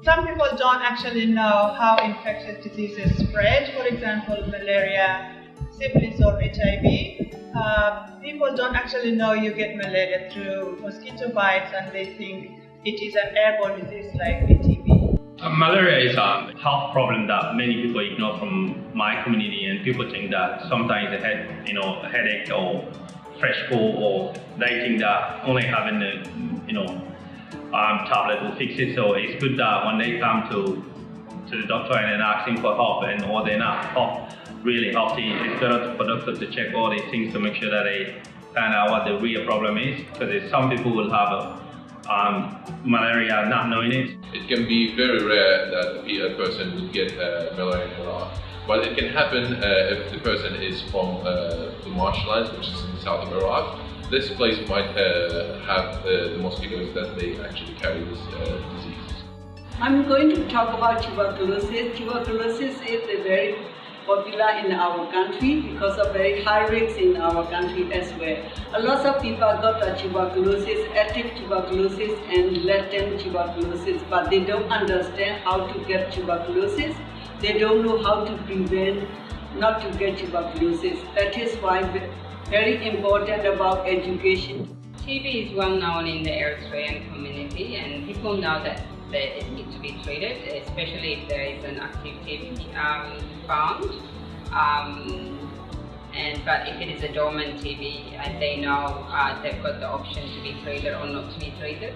Some people don't actually know how infectious diseases spread, for example, malaria, syphilis or HIV. People don't actually know you get malaria through mosquito bites and they think it is an airborne disease like TB. Malaria is a health problem that many people ignore from my community, and people think that sometimes a headache or fresh cold, or they think that only having the tablet will fix it. So it's good that when they come to the doctor and then asking for help, or they're not really healthy, it's better for doctors to check all these things to make sure that they find out what the real problem is, because some people will have malaria not knowing it. It can be very rare that a person would get malaria in Iraq, but it can happen if the person is from the marshlands, which is in the south of Iraq. This place might have the mosquitoes that they actually carry this disease. I'm going to talk about tuberculosis. Tuberculosis is very popular in our country because of very high rates in our country as well. A lot of people got tuberculosis, active tuberculosis and latent tuberculosis, but they don't understand how to get tuberculosis. They don't know how to prevent not to get tuberculosis. That is why very important about education. TB is well known in the Eritrean community, and people know that it needs to be treated, especially if there is an active TB found. But if it is a dormant TB, they know they've got the option to be treated or not to be treated.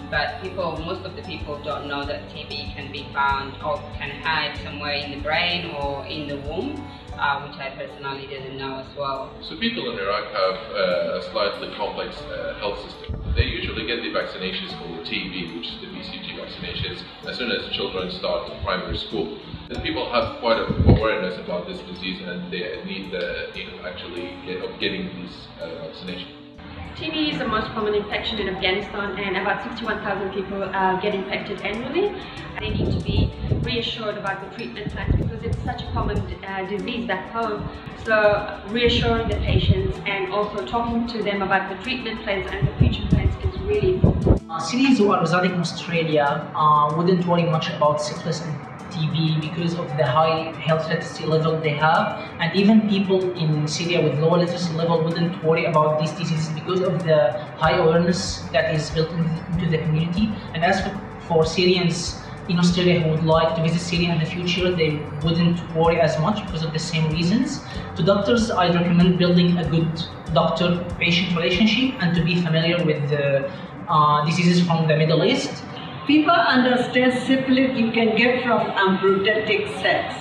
But most of the people don't know that TB can be found or can hide somewhere in the brain or in the womb, which I personally didn't know as well. So people in Iraq have a slightly complex health system. They usually get the vaccinations for the TB, which is the BCG vaccinations, as soon as children start primary school. And people have quite an awareness about this disease, and they need getting this vaccination. TB is the most common infection in Afghanistan, and about 61,000 people get infected annually. They need to be reassured about the treatment plans because it's such a common disease back home. So reassuring the patients and also talking to them about the treatment plans and the future plans is really important. Syrians who are residing in Australia wouldn't worry much about syphilis and TB because of the high health literacy level they have, and even people in Syria with lower literacy level wouldn't worry about these diseases because of the high awareness that is built into the community. And as for Syrians in Australia who would like to visit Syria in the future, they wouldn't worry as much because of the same reasons. To doctors, I'd recommend building a good doctor-patient relationship and to be familiar with the diseases from the Middle East. People understand syphilis you can get from unprotected sex.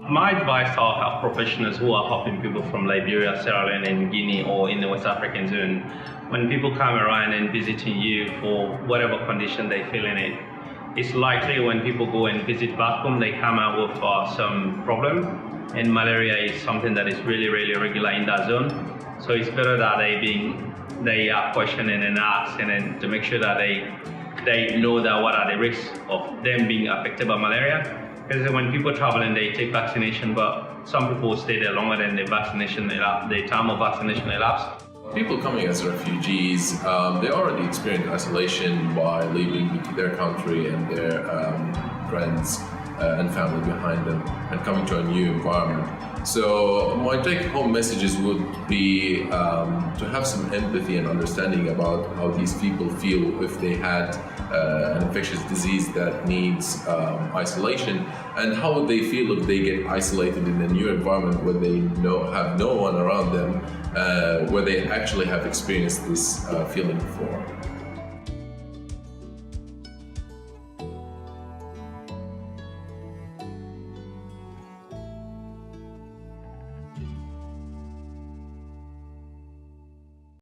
My advice to our health professionals who are helping people from Liberia, Sierra Leone and Guinea or in the West African zone, when people come around and visiting you for whatever condition they feel in it, it's likely when people go and visit back home, they come out with some problem, and malaria is something that is really, really regular in that zone. So it's better that they are questioning and asking, and to make sure that they know that what are the risks of them being affected by malaria. Because when people travel and they take vaccination, but some people stay there longer than the time of vaccination elapsed. People coming as refugees, they already experience isolation by leaving their country and their friends and family behind them and coming to a new environment. So my take-home messages would be to have some empathy and understanding about how these people feel if they had an infectious disease that needs isolation, and how would they feel if they get isolated in a new environment where they have no one around them, where they actually have experienced this feeling before.